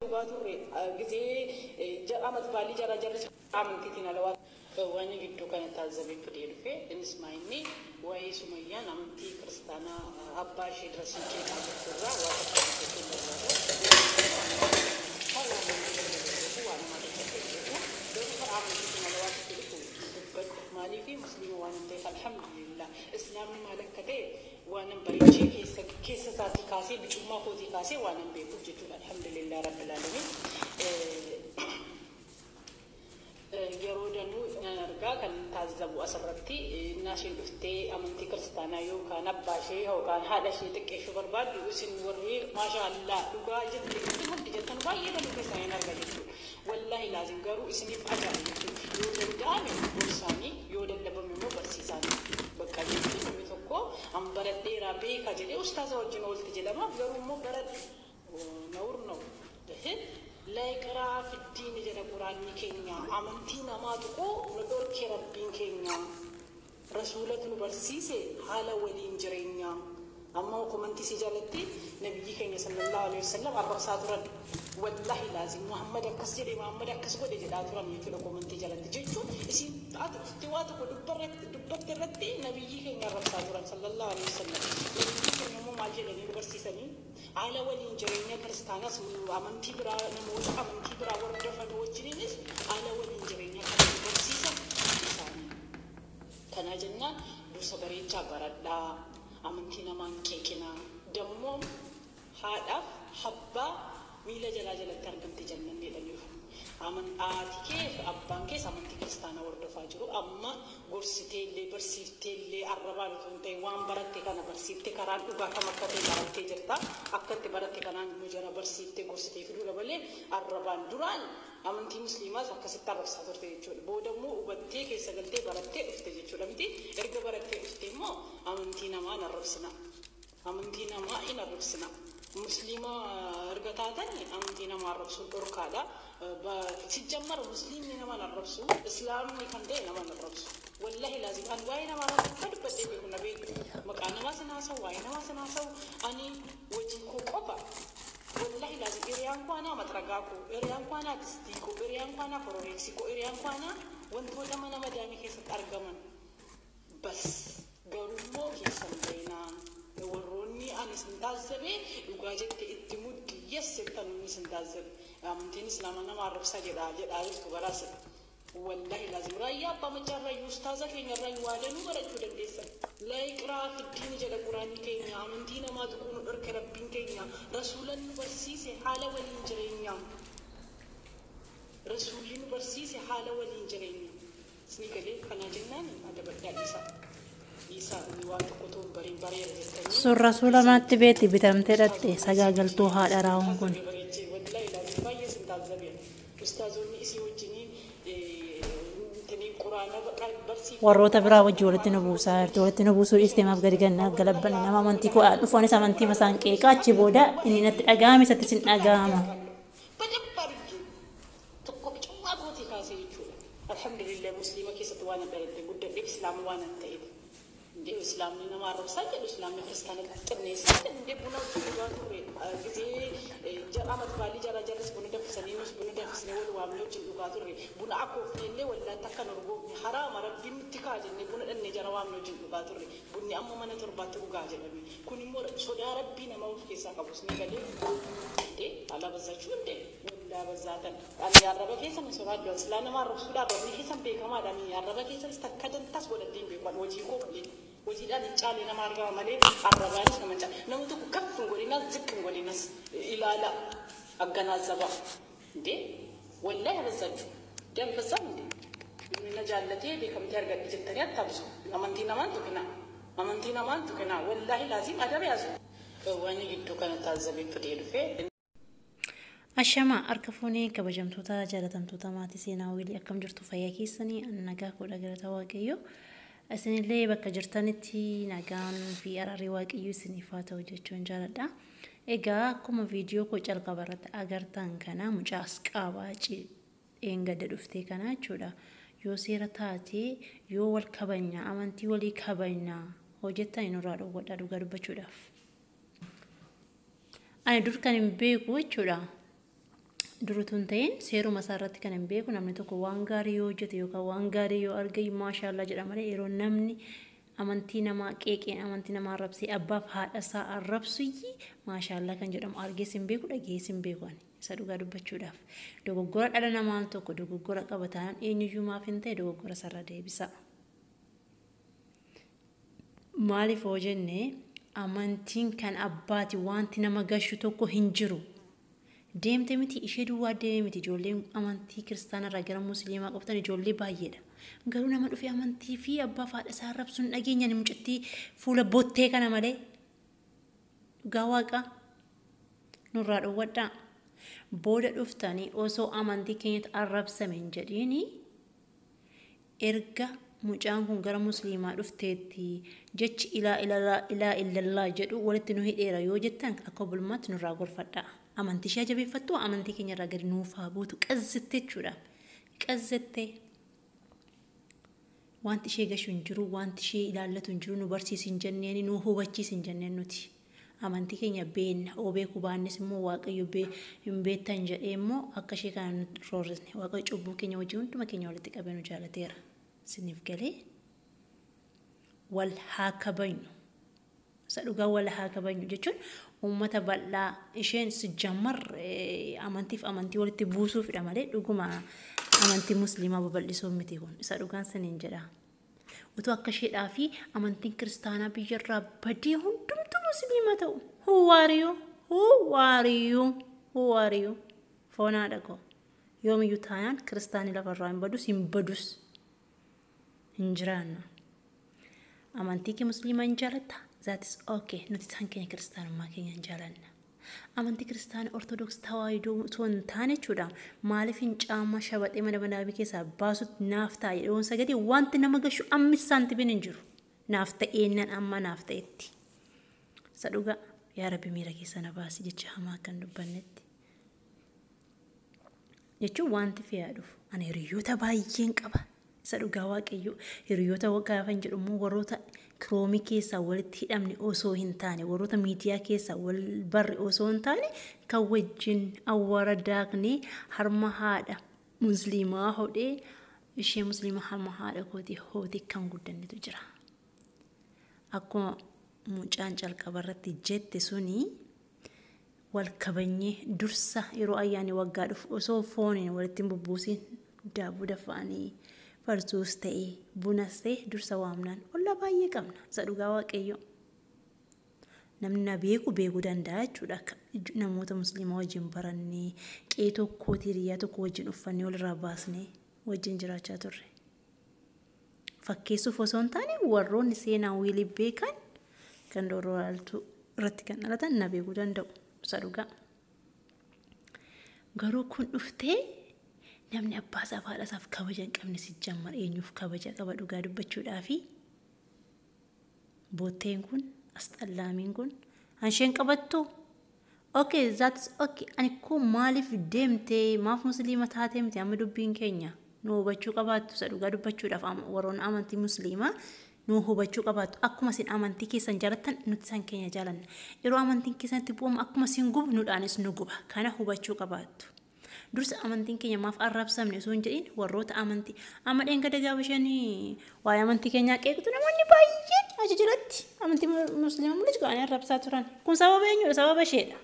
dhugaatu gizee ja'amat baalii jara jarri amantiitiin alawaa waan gidduu kana taazabee fudhee dhufe innis maayinni waa'ee Sumayyaan amantii kiristaanaa abbaa ishee dura siinqee dhaabbaturraa waan مالي في مسلم وانا متى الحمد لله اسلام مالك كده وانا بريجي كيس ساتي كاسي بجمع خودي كاسي وانا بيكون جدول الحمد لله رب العالمين يرودنو نرجع كان تعذبوا أسرتي ناشين بفتي أمنتي كريستانا يو كان أباشي أو كان هذا شيء تكشف برباد وسن وري ما شاء الله لقى جد لكن جد أنا بايد أنا بساينا رجعوا والله لازم قالوا اسمي فاجأ يودن جامي برساني يودن لبمي مو برسيساني بكالي مي تكو أم برد رابي كجلي أستاذ وجنول تجلا ما بيرو مو برد نور ده لا يقرأ في الدين جل القرآن كينيا أمانتنا ما تقو ندور كربين كينيا رسولة نبرسيسه حالا ولين جرينيا أما وكمنتي سجالتي نبي كينيا صلى الله عليه وسلم أربع ساعات والله لازم محمد كسر محمد كسر ده جل أتورا ميكي لكمنتي جالتي جيتشو إسين أتوات دبرت رتي نبي كينيا أربع ساعات صلى الله عليه وسلم نبي كينيا مو ماجي لين نبرسيسني على ولين جرينا كريستانا سمو أمانتي برا نموت أمانتي برا ورد فنوجرينس على ولين جرينا كريستانا إنساني كنا جنّا دوسبري جبردا أمانتي نمان كيكنا دمهم هذا حبّا ميلا جلا جلا ترجم تجنّن بيدليه أمن كيف أبان كيس أمانتي كريستانا ورد فاجرو أما غرستيلي برسيفتيلي أربعة تونتي وان برتة كنا برسيفتة كران وبا كم كتير برتة جرتا أكتر برتة كنا مجرد برسيفتة غرستي في دولا بله أربعة دوران أمانتي مسلمة زكاة تارب ساتور تيجول بودمو وبتة كيس قلتي برتة أفتة جيجول أمتي إرجع برتة أفتة مو أمانتي نما نربسنا أمانتي نما إن نربسنا مسلمة رجعتاني أمانتي نما نربسون بركادا سيجمر مسلمين نما نربسون إسلام يكندي نما نربسون والله لازم أن واينا ما نفكر بدي بيكون نبي مكاننا ما سناسو واينا ما سناسو أني وجهكو كوبا والله لازم إريان كوانا مترجعكو إريان كوانا تستيكو إريان كوانا فروريكسيكو إريان كوانا وانتو لما نمدامي كيسة أرجمان بس قرمو كيسة بينا وروني أنا سندازبي وقاعدة اتمود يسر تنوني سندازب أمتين إسلامنا ما رب سجد عاجز كبراس والله لازم رأيا بمجرد رأي أستاذة كينيا رأي والدنو برجو دندسة لا يقرأ في الدين جل القرآن كينيا أمتين ما تكون أركربين كينيا رسولا برسيس حالة والإنجرينيا رسولين برسيس حالة والإنجرينيا سنيكلي كنا جناني هذا بدأ سور رسول ما تبيتي بتمتلتي سجاجلتو هذا راهم كن warroota biraa wajji walitti nu buusaa jirti walitti nu buusuu istimaaf gadi gannaa galabbanne nama amantii koo dhufoon isa amantii masaan qeeqaa achi booda inni natti dhaga'ame isatti sin dhaga'ama. alhamdulillah muslima keessatti waan adda guddaa islaam waan ta'eef الإسلام نما رسالة الإسلام كريستيان التنيسة اللي بنا بنواتوري جزء جرامة بالي جرا جرس بنودا في سنيوس بنودا في سنيول واملو جنواتوري بنا أكو في اللي ولا تكن رجو حرام ربي متكاج إن بنا إن جرا واملو جنواتوري بني أمم من ترباتو جاج لبي كوني مور سودا ربي نما وفكيسا كابوسني كله ده على بزاجون ده ولا بزاتن أنا يا رب كيسا مسورة جالس لا نما رسولا ربي كيسا بيكما دامي يا رب كيسا استكادن تاس ولا دين بيكون وجهكو بلي وجدان الجالي نمارجا مالي الرباني نمجا نمتو كف نقولينا زك نقولينا إلى لا أجنا الزبا دي والله بزاجو دم بزام دي من جالتي بكم ترجع بجتريات تبصو أمانتينا ما تكنا والله لازم أدب يازو واني جدو كانت تازبي فديل في أشما أركفوني كبجمتوتا جالتمتوتا ماتي سيناويلي أكم جرتو فياكيسني أنك كل أجرتها واقيو أسن اللي بك جرتانتي نجان في أراري واقيو سنفاته وجتشون جالدا إيجا كم فيديو كوجال قبرت أجرتان كنا مجاسك أواجي إنجا دفتي كنا جودا يو سيرتاتي يو والكبنيا أمانتي ولي كبنيا وجتا ينورادو ودادو غربا جودا أنا دور كان بيكو جودا durutun ta'in seeruma isaarratti kan hin beeku namni tokko waan gaarii yoo hojjete yookaan waan gaarii yoo arge maashaallah jedhama malee yeroo namni amantii namaa qeeqeen amantii namaa arrabsee abbaaf haadha isaa arrabsuyyi maashaallah kan jedhamu argees hin beeku dhagees hin beeku ani isa dhugaa dubbachuudhaaf dogoggora dhala namaa tokko dogoggora qabataan eenyuyyuu maaf hin ta'e dogoggora sarara deebisa. Maaliif hoo jenne amantiin kan abbaati wanti nama gashu tokko hin jiru. Deemte miti ishee duwwaa deemte miti ijoolleen amantii kiristaanarraa gara musliimaa qabatan ijoollee baay'eedha. Garuu nama dhufee amantii fi abbaaf haadha isaa arrabsuun dhageenyaan mucattii fuula bottee kana malee dhugaa waaqa nurraa dhowwadhaa. Booda dhuftanii osoo amantii keenyatti arrabsame hin jedhiini erga mucaan kun gara musliimaa dhufteetti jechi ilaa illallah jedhu walitti nu hidheera yoo jettan akka bulmaatti nurraa gorfadhaa. Amantii ishee jabeeffattu amantii keenya irraa gadi nuufaa buutu qazzattee jechuudha. Qazzattee wanti ishee gashu hin jiru wanti ishee ilaallatu hin jiru nu barsiisi hin jenneen nu hubachiisi hin jenneen nuti. Amantii keenya beenna beekuu baannes immoo waaqayyo hin beektan jedhee immoo akka ishee kana nu roorrisne waaqayyo cubbuu keenya wajjin hunduma keenya walitti qabee nu jaalateera. Siniif galee wal haa kabajnu. Isa dhugaa wal haa kabajnu jechuun ummata bal'aa isheen sijjammar amantiif amantii walitti buusuufidha malee dhuguma amantii musliimaa babal'isuu miti kun isa dhugaan saniin jedha. Utuu akka isheedhaa fi amantiin kiristaanaa biyyarraa badii hundumtuu musliima ta'u. Huwaariyyuu foonaadha koo yoomiyyuu taanaan kiristaanii lafarraa hin badus hin jiraannu. Amantii kee musliimaa hin jaalatta? That is okay. Nuti isaan keenya kiristaanummaa keenya hin jaalanna. Amantii kiristaana ortodoksii tawaahidoo osoo hin taane jechuudha. Maaliif hin caama shabaxee mana manaabii keessaa baasutti naaf ta'a jedhuun sagadee wanti nama gashu ammis saantibiin hin jiru. Naaf ta'eennan amma naaf ta'etti. Isa dhugaa yaa Rabbi miira keessa na baasi jecha hamaa kan dubbannetti. Jechuun wanti fe'aa dhufu. Ani hiriyoota baay'een qaba. Isa dhugaa waaqayyo hiriyoota gaafa hin jedhu immoo warroota kiroomii keessaa walitti hidhamne osoo hin taane warroota miidiyaa keessaa wal barre osoo hin taane kan wajjin awwaara daaknee harma haadha musliimaa hodhee ishee musliimaa harma haadha hootee kan guddannetu jira. Akkuma mucaan calqaba irratti jette suni wal kabanyee dursa yeroo ayyaani waggaa dhufu osoo fooniin walitti hin bubbuusin daabuu dafaanii farsuus ta'ee bunas ta'ee dursa waamnaan olla baay'ee qabna. Isa dhugaa waaqayyo namni na beekuu danda'a jechuudha. Namoota musliimaa wajjin barannee qe'ee tokkootii hiriyaa tokko wajjin uffannee walirraa baasnee wajjin jiraachaa turre. Fakkeessuuf osoo hin taane warroonni seenaa wiilii beekan kan dooraaltu irratti kan dhalatan na beekuu danda'u. Isa dhugaa. Garuu kun dhuftee namni abbaa isaaf haadha isaaf kabaja hin qabne sijjammar eenyuuf kabaja qaba dhugaa dubbachuudhaa fi bootteen kun asxallaamiin kun hansheen qabattu okay that's okay ani kun maaliif deemtee maaf musliima taatee miti amma dubbiin keenya nu hubachuu qabaattu isa dhugaa dubbachuudhaaf warroonni amantii musliimaa nu hubachuu qabaattu akkuma isin amantii keessan jaalattan nuti isaan keenya jaalanna yeroo amantiin keessanitti bu'amu akkuma isin gubu nuudhaanis nu guba kana hubachuu qabaattu. Dursa amantiin keenya maaf arrabsamne osoo hin jedhin warroota amantii amma dheenga dagaa bashanii waa'ee amantii keenyaa qeeqatu namoonni baay'een achi jiratti amantii musliimaa mul'atu qaban arrabsaa turan kun sababa eenyudha sababa isheedha.